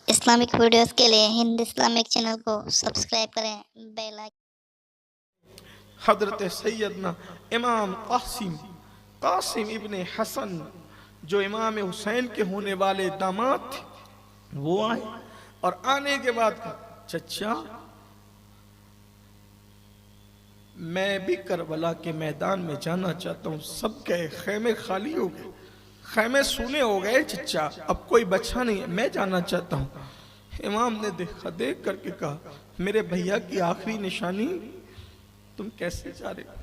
Islamic videos کے لیے ہند Islamic channel کو سبسکرائب کریں، بیل آئیکن۔ حضرت سیدنا امام قاسم ابن حسن جو امام حسین کے ہونے والے داماد تھے وہ آئے اور آنے کے بعد کہا چچا میں بھی کربلا کے میدان میں جانا چاہتا ہوں۔ سب کہے خیمے خالی ہو گئے، خیمے سونے ہو گئے چچا، اب کوئی بچہ نہیں ہے، میں جانا چاہتا ہوں۔ امام نے دیکھ کر کے کہا میرے بھیا کی آخری نشانی تم کیسے جا رہے ہو؟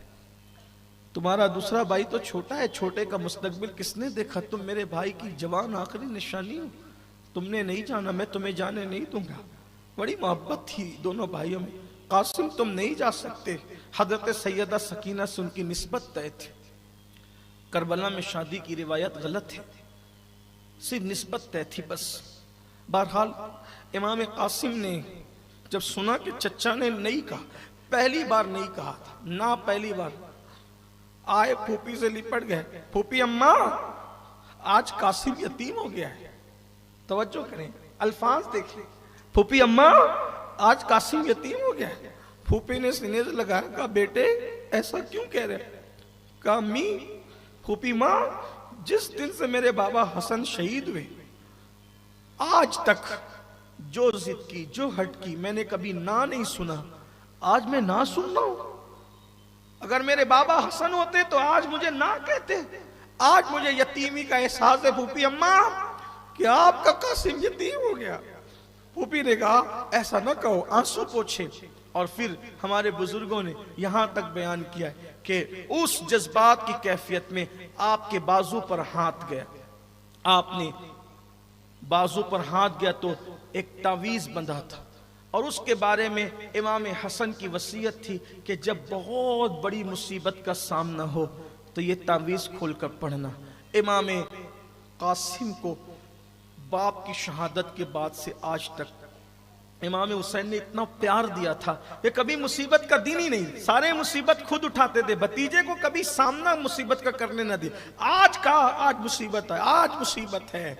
تمہارا دوسرا بھائی تو چھوٹا ہے، چھوٹے کا مستقبل کس نے دیکھا؟ تم میرے بھائی کی جوان آخری نشانی ہو، تم نے نہیں جانا، میں تمہیں جانے نہیں دوں گا۔ بڑی محبت تھی دونوں بھائیوں میں۔ قاسم تم نہیں جا سکتے۔ حضرت سیدہ سکینہ سے ان کی نسبت طے تھی۔ کربلا میں شادی کی روایت غلط ہے، صرف نسبت طے تھی بس۔ بہرحال امام قاسم نے جب سنا کہ چچا نے نہیں کہا، پہلی بار نہیں کہا تھا نہ، پہلی بار آئے پھوپھی سے لپٹ گئے، پھوپھی اماں آج قاسم یتیم ہو گیا ہے۔ توجہ کریں، الفاظ دیکھیں، پھوپھی اماں آج قاسم یتیم ہو گیا ہے۔ پھوپھی نے سینے سے لگایا، کہا بیٹے ایسا کیوں کہہ رہے؟ کہا امی، پھوپھی ماں جس دن سے میرے بابا حسن شہید ہوئے آج تک جو ضد کی، جو ہٹ کی، میں نے کبھی نہ نہیں سنا، آج میں نہ سننا ہوں۔ اگر میرے بابا حسن ہوتے تو آج مجھے نہ کہتے۔ آج مجھے یتیمی کا احساس ہے پھوپھی اماں کہ آپ کا قاسم یتیم ہو گیا۔ پھوپھی نے کہا ایسا نہ کہو، آنسو پوچھے۔ اور پھر ہمارے بزرگوں نے یہاں تک بیان کیا کہ اس جذبات کی کیفیت میں آپ کے بازو پر ہاتھ گیا، آپ نے بازو پر ہاتھ گیا تو ایک تعویذ بندھا تھا، اور اس کے بارے میں امام حسن کی وصیت تھی کہ جب بہت بڑی مصیبت کا سامنا ہو تو یہ تعویذ کھول کر پڑھنا۔ امام قاسم کو باپ کی شہادت کے بعد سے آج تک امام حسین نے اتنا پیار دیا تھا کہ کبھی مصیبت کا دن ہی نہیں، سارے مصیبت خود اٹھاتے تھے، بھتیجے کو کبھی سامنا مصیبت کا کرنے نہ دیا۔ آج کہا آج مصیبت ہے، آج مصیبت ہے۔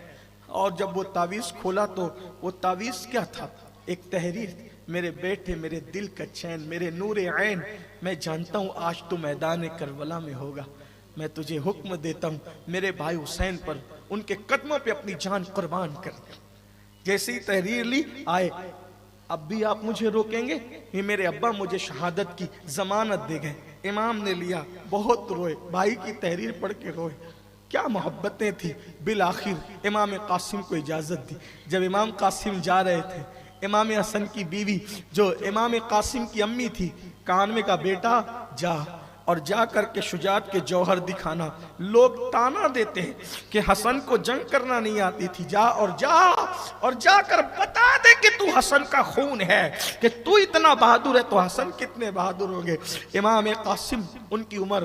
اور جب وہ تعویذ کھولا تو وہ تعویذ کیا تھا؟ ایک تحریر تھی، میرے بیٹے، میرے دل کا چین، میرے نور عین، میں جانتا ہوں آج تو میدان کربلا میں ہوگا، میں تجھے حکم دیتا ہوں میرے بھائی حسین پر، ان کے قدموں پہ اپنی جان قربان کر دے۔ جیسے ہی تحریر لی آئے، اب بھی آپ مجھے روکیں گے؟ یہ میرے ابا مجھے شہادت کی ضمانت دے گئے۔ امام نے لیا، بہت روئے، بھائی کی تحریر پڑھ کے روئے، کیا محبتیں تھی۔ بالآخر امام قاسم کو اجازت دی۔ جب امام قاسم جا رہے تھے، امام حسن کی بیوی جو امام قاسم کی امی تھی، کان میں کہا بیٹا جا، اور جا کر کے شجاعت کے جوہر دکھانا۔ لوگ تانا دیتے ہیں کہ حسن کو جنگ کرنا نہیں آتی تھی، جا اور جا کر بتا دے کہ تو حسن کا خون ہے، کہ تو اتنا بہادر ہے تو حسن کتنے بہادر ہوں گے۔ امام قاسم، ان کی عمر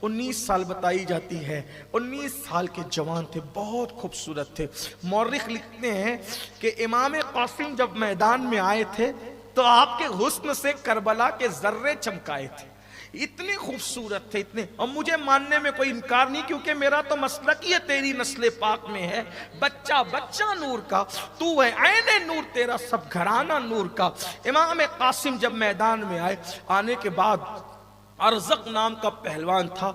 19 سال بتائی جاتی ہے، 19 سال کے جوان تھے، بہت خوبصورت تھے۔ مورخ لکھتے ہیں کہ امام قاسم جب میدان میں آئے تھے تو آپ کے حسن سے کربلا کے ذرے چمکائے تھے، اتنے خوبصورت تھے، اتنے۔ اور مجھے ماننے میں کوئی انکار نہیں، کیونکہ میرا تو مسلک ہی ہے، تیری نسل پاک میں ہے، بچہ بچہ نور کا، تو ہے عین نور، تیرا سب گھرانہ نور کا۔ امام قاسم جب میدان میں آئے، آنے کے بعد ارزق نام کا پہلوان تھا،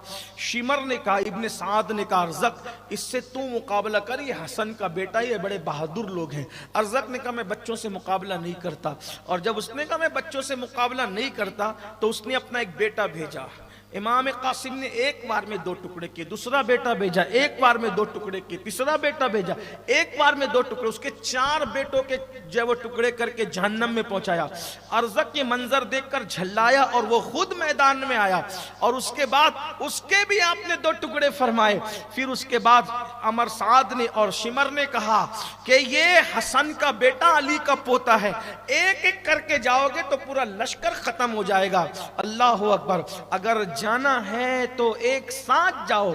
شمر نے کہا، ابن سعد نے کہا ارزق اس سے تو مقابلہ کر، یہ حسن کا بیٹا، یہ بڑے بہادر لوگ ہیں۔ ارزق نے کہا میں بچوں سے مقابلہ نہیں کرتا، اور جب اس نے کہا میں بچوں سے مقابلہ نہیں کرتا تو اس نے اپنا ایک بیٹا بھیجا۔ امام قاسم نے ایک بار میں 2 ٹکڑے کیے، دوسرا بیٹا بھیجا، ایک بار میں 2 ٹکڑے کیے، تیسرا بیٹا بھیجا، ایک بار میں 2 ٹکڑے، اس کے 4 بیٹوں کے جو وہ ٹکڑے کر کے جہنم میں پہنچایا۔ ارزق یہ منظر دیکھ کر جھلایا اور وہ خود میدان میں آیا، اور اس کے بعد اس کے بھی آپ نے 2 ٹکڑے فرمائے۔ پھر اس کے بعد عمر سعد نے اور شمر نے کہا کہ یہ حسن کا بیٹا علی کا پوتا ہے، ایک ایک کر کے جاؤ گے تو پورا لشکر ختم ہو جائے گا۔ اللہ اکبر، اگر جانا ہے تو ایک ساتھ جاؤ۔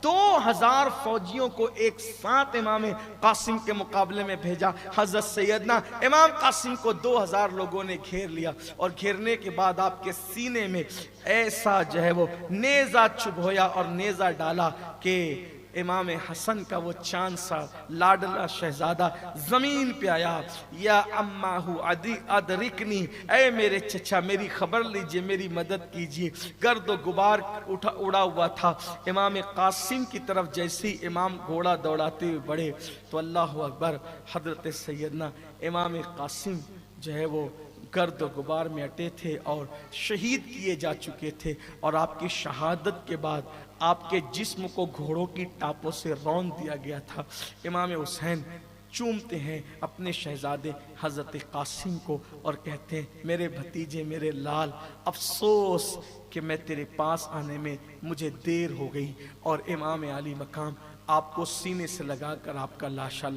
2000 فوجیوں کو ایک ساتھ امام قاسم کے مقابلے میں بھیجا۔ حضرت سیدنا امام قاسم کو 2000 لوگوں نے گھیر لیا، اور گھیرنے کے بعد آپ کے سینے میں ایسا جو ہے وہ نیزہ چبھویا اور نیزہ ڈالا کہ امام حسن کا وہ چاند سا لاڈلا شہزادہ زمین پہ آیا، یا اماہو ادرکنی، اے میرے چچا میری خبر لیجئے، میری مدد کیجئے۔ گرد و غبار اڑا ہوا تھا، امام قاسم کی طرف جیسے امام گھوڑا دوڑاتے ہوئے بڑھے تو اللہ اکبر، حضرت سیدنا امام قاسم جو ہے وہ گرد و غبار میں اٹے تھے اور شہید کیے جا چکے تھے، اور آپ کی شہادت کے بعد آپ کے جسم کو گھوڑوں کی ٹاپوں سے رون دیا گیا تھا۔ امام حسین چومتے ہیں اپنے شہزادے حضرت قاسم کو اور کہتے ہیں میرے بھتیجے، میرے لال، افسوس کہ میں تیرے پاس آنے میں مجھے دیر ہو گئی۔ اور امام علی مقام آپ کو سینے سے لگا کر آپ کا لاشا